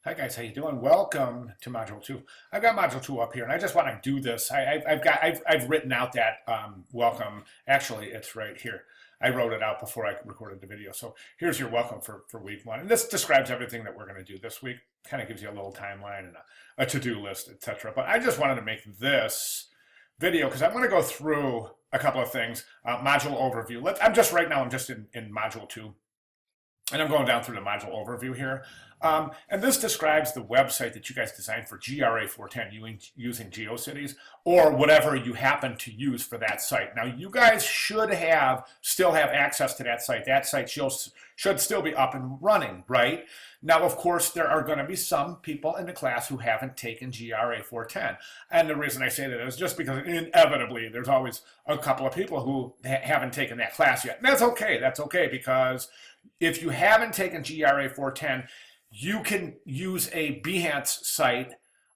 Hi guys, how you doing? Welcome to Module 2. I've got Module 2 up here, and I just want to do this. I've written out that welcome. Actually, it's right here. I wrote it out before I recorded the video. So here's your welcome for week 1. And this describes everything that we're going to do this week. Kind of gives you a little timeline and a to-do list, etc. But I just wanted to make this video because I'm going to go through a couple of things. Module overview. Right now I'm just in Module 2. And I'm going down through the module overview here. And this describes the website that you guys designed for GRA 410 using GeoCities or whatever you happen to use for that site. Now, you guys should still have access to that site. That site should still be up and running, right? Now, of course, there are going to be some people in the class who haven't taken GRA 410. And the reason I say that is just because inevitably there's always a couple of people who haven't taken that class yet. And that's okay. That's okay because if you haven't taken GRA 410, you can use a Behance site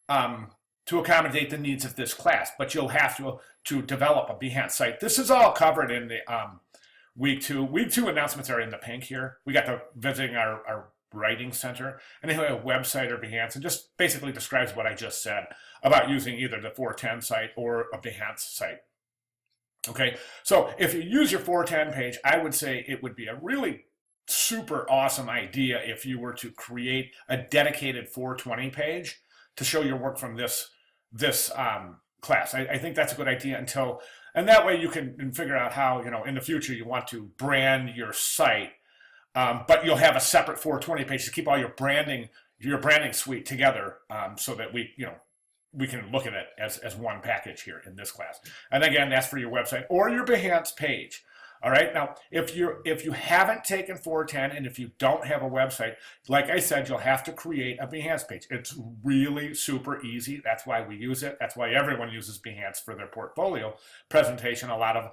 to accommodate the needs of this class, but you'll have to develop a Behance site. This is all covered in the week 2. Week 2 announcements are in the pink here. We got the visiting our writing center, and they have a website or Behance, and just basically describes what I just said about using either the 410 site or a Behance site. Okay, so if you use your 410 page, I would say it would be a really super awesome idea if you were to create a dedicated 420 page to show your work from this class. I think that's a good idea and that way you can figure out how, in the future you want to brand your site, but you'll have a separate 420 page to keep all your branding suite together, so that we can look at it as one package here in this class. And again, that's for your website or your Behance page. All right, now if you haven't taken 410 and if you don't have a website, like I said, you'll have to create a Behance page. It's really super easy. That's why we use it. That's why everyone uses Behance for their portfolio presentation. A lot of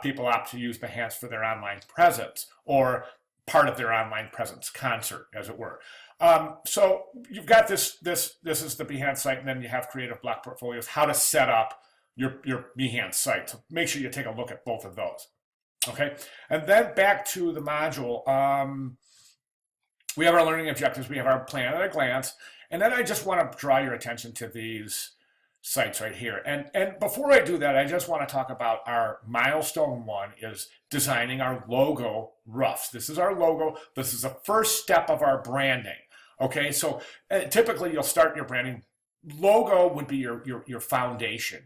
people opt to use Behance for their online presence or part of their online presence concert, as it were. So you've got this is the Behance site, and then you have Creative Block Portfolios, how to set up your Behance site. So make sure you take a look at both of those. Okay, and then back to the module. We have our learning objectives, we have our plan at a glance, and then I just want to draw your attention to these sites right here. And before I do that, I just want to talk about our milestone 1 is designing our logo roughs. This is our logo. This is the first step of our branding. Okay, so typically you'll start your branding. Logo would be your foundation.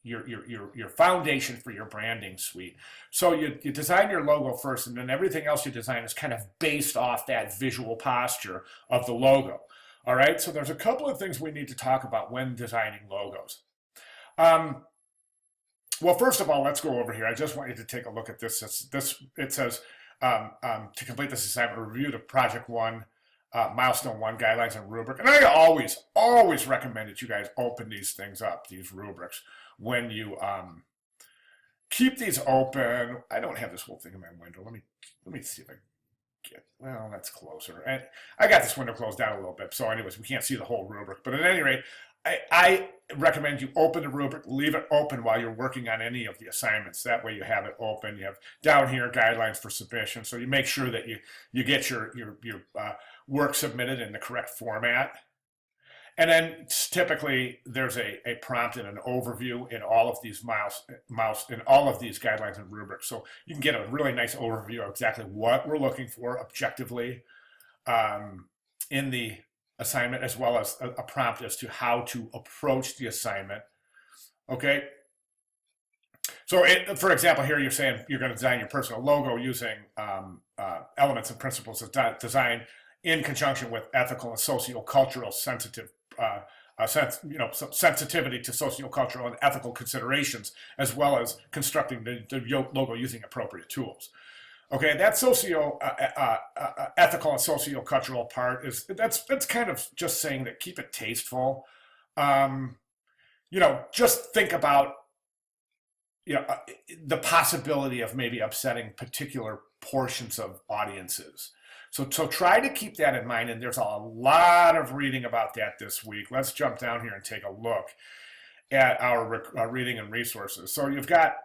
Your foundation for your branding suite. So you design your logo first, and then everything else you design is kind of based off that visual posture of the logo. All right, so there's a couple of things we need to talk about when designing logos. Well, first of all, let's go over here. I just want you to take a look at this. It says to complete this assignment, review the Project 1 Milestone 1 guidelines and rubric. And I always recommend that you guys open these things up, these rubrics, when you keep these open. I don't have this whole thing in my window. Let me see if I get, well, that's closer. And I got this window closed down a little bit. So anyways, we can't see the whole rubric. But at any rate, I recommend you open the rubric, leave it open while you're working on any of the assignments. That way you have it open. You have down here guidelines for submission. So you make sure that you get your work submitted in the correct format. And then typically there's a prompt and an overview in all of these in all of these guidelines and rubrics. So you can get a really nice overview of exactly what we're looking for objectively in the assignment, as well as a prompt as to how to approach the assignment. Okay. So for example, here you're saying you're going to design your personal logo using elements and principles of design in conjunction with ethical and socio-cultural sensitivity to socio-cultural and ethical considerations, as well as constructing the logo using appropriate tools. Okay, that ethical and socio-cultural part that's kind of just saying that keep it tasteful. Just think about the possibility of maybe upsetting particular portions of audiences. So try to keep that in mind, and there's a lot of reading about that this week. Let's jump down here and take a look at our reading and resources. So you've got,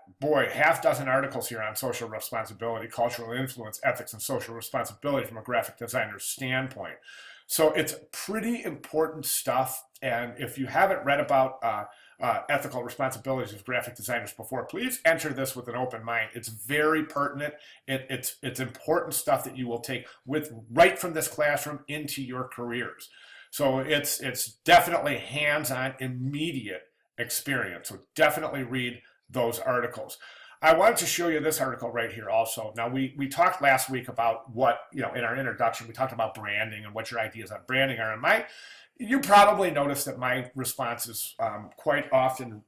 half dozen articles here on social responsibility, cultural influence, ethics, and social responsibility from a graphic designer's standpoint. So it's pretty important stuff. And if you haven't read about ethical responsibilities of graphic designers before, please enter this with an open mind. It's very pertinent. It's important stuff that you will take with right from this classroom into your careers. So it's definitely hands-on, immediate experience. So definitely read those articles. I wanted to show you this article right here also. Now, we talked last week about what, in our introduction, we talked about branding and what your ideas on branding are. And you probably noticed that my responses quite often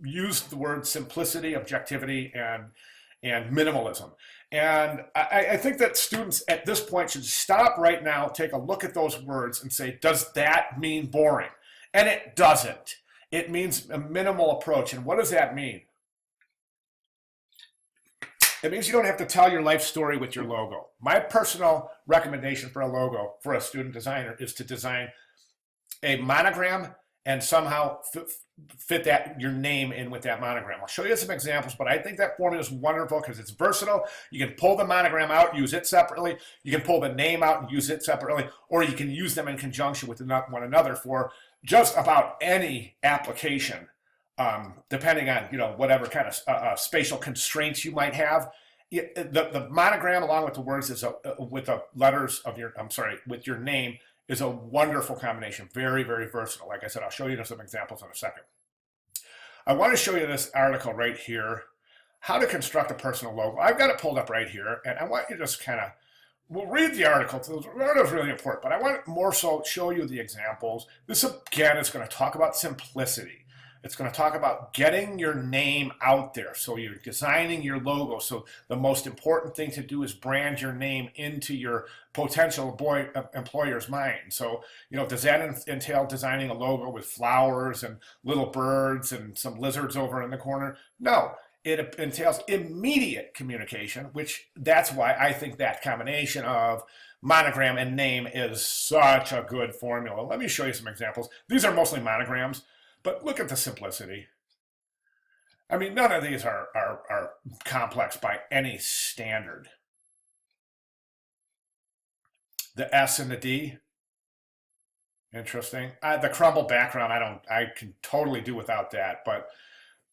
use the word simplicity, objectivity, and minimalism. And I think that students at this point should stop right now, take a look at those words and say, does that mean boring? And it doesn't. It means a minimal approach. And what does that mean? It means you don't have to tell your life story with your logo. My personal recommendation for a logo for a student designer is to design a monogram and somehow fit your name in with that monogram. I'll show you some examples, but I think that formula is wonderful because it's versatile. You can pull the monogram out, use it separately. You can pull the name out and use it separately, or you can use them in conjunction with one another for just about any application. Depending on whatever kind of spatial constraints you might have, the monogram along with the words with the letters of with your name is a wonderful combination. Very, very versatile. Like I said, I'll show you some examples in a second. I want to show you this article right here, how to construct a personal logo. I've got it pulled up right here, and I want you to just we'll read the article. The article is really important, but I want more so show you the examples. This again is going to talk about simplicity. It's going to talk about getting your name out there. So you're designing your logo. So the most important thing to do is brand your name into your potential employer's mind. So, does that entail designing a logo with flowers and little birds and some lizards over in the corner? No, it entails immediate communication, which that's why I think that combination of monogram and name is such a good formula. Let me show you some examples. These are mostly monograms. But look at the simplicity. I mean, none of these are complex by any standard. The S and the D, interesting. The crumble background, I can totally do without that, but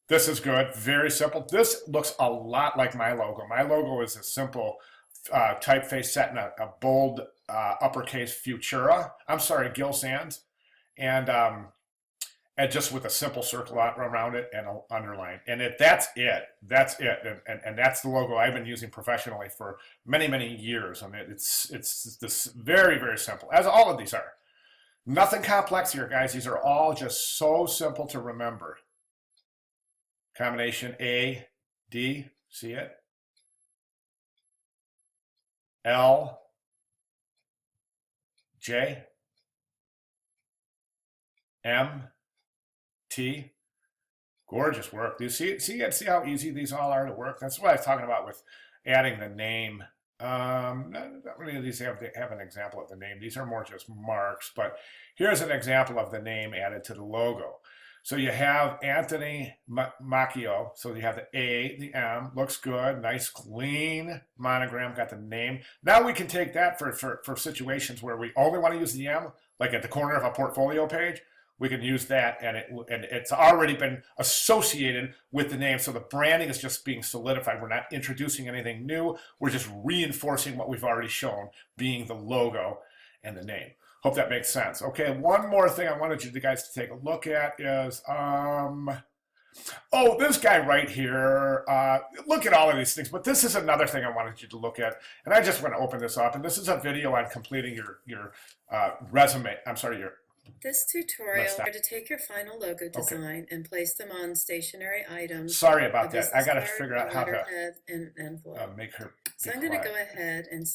this is good, very simple. This looks a lot like my logo. My logo is a simple typeface set in a bold uppercase Futura. Gil Sans. And just with a simple circle around it and an underline. And that's it. And that's the logo I've been using professionally for many, many years. I mean, it's this very, very simple, as all of these are. Nothing complex here, guys. These are all just so simple to remember. Combination A, D, see it? L, J, M, T. Gorgeous work. Do you see how easy these all are to work? That's what I was talking about with adding the name. Not many of these have an example of the name. These are more just marks, but here's an example of the name added to the logo. So you have Anthony Macchio. So you have the A, the M, looks good, nice clean monogram, got the name. Now we can take that for situations where we only want to use the M, like at the corner of a portfolio page. We can use that, and it's already been associated with the name. So the branding is just being solidified. We're not introducing anything new. We're just reinforcing what we've already shown, being the logo and the name. Hope that makes sense. Okay, one more thing I wanted you guys to take a look at is, this guy right here. Look at all of these things, but this is another thing I wanted you to look at. And I just want to open this up, and this is a video on completing your resume. This tutorial is to take your final logo design and place them on stationary items. Sorry about that. I got to figure out how to make her. So I'm going to go ahead and.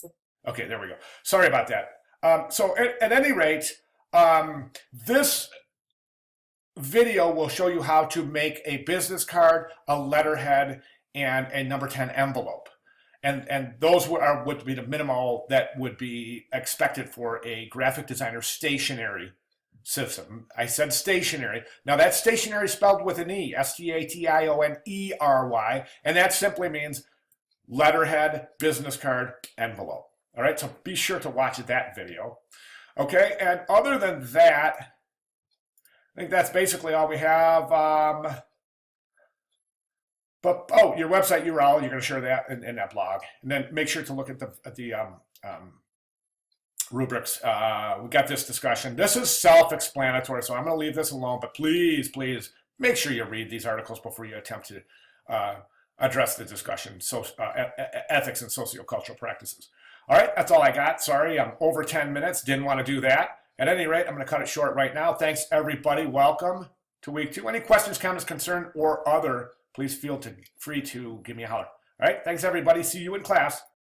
Okay, there we go. Sorry about that. So at any rate, this video will show you how to make a business card, a letterhead, and a number 10 envelope. And those would be the minimal that would be expected for a graphic designer stationery system. I said stationery. Now that's stationery spelled with an E, S-T-A-T-I-O-N-E-R-Y, and that simply means letterhead, business card, envelope. All right, so be sure to watch that video. Okay, and other than that, I think that's basically all we have. But oh, your website URL, you're going to share that in that blog, and then make sure to look at the rubrics. We got this discussion. This is self-explanatory, so I'm going to leave this alone. But please, please make sure you read these articles before you attempt to address the discussion. So ethics and sociocultural practices. All right, that's all I got. Sorry, I'm over 10 minutes. Didn't want to do that. At any rate, I'm going to cut it short right now. Thanks, everybody. Welcome to week 2. Any questions, comments, concern, or other, please feel free to give me a holler. All right, thanks, everybody. See you in class.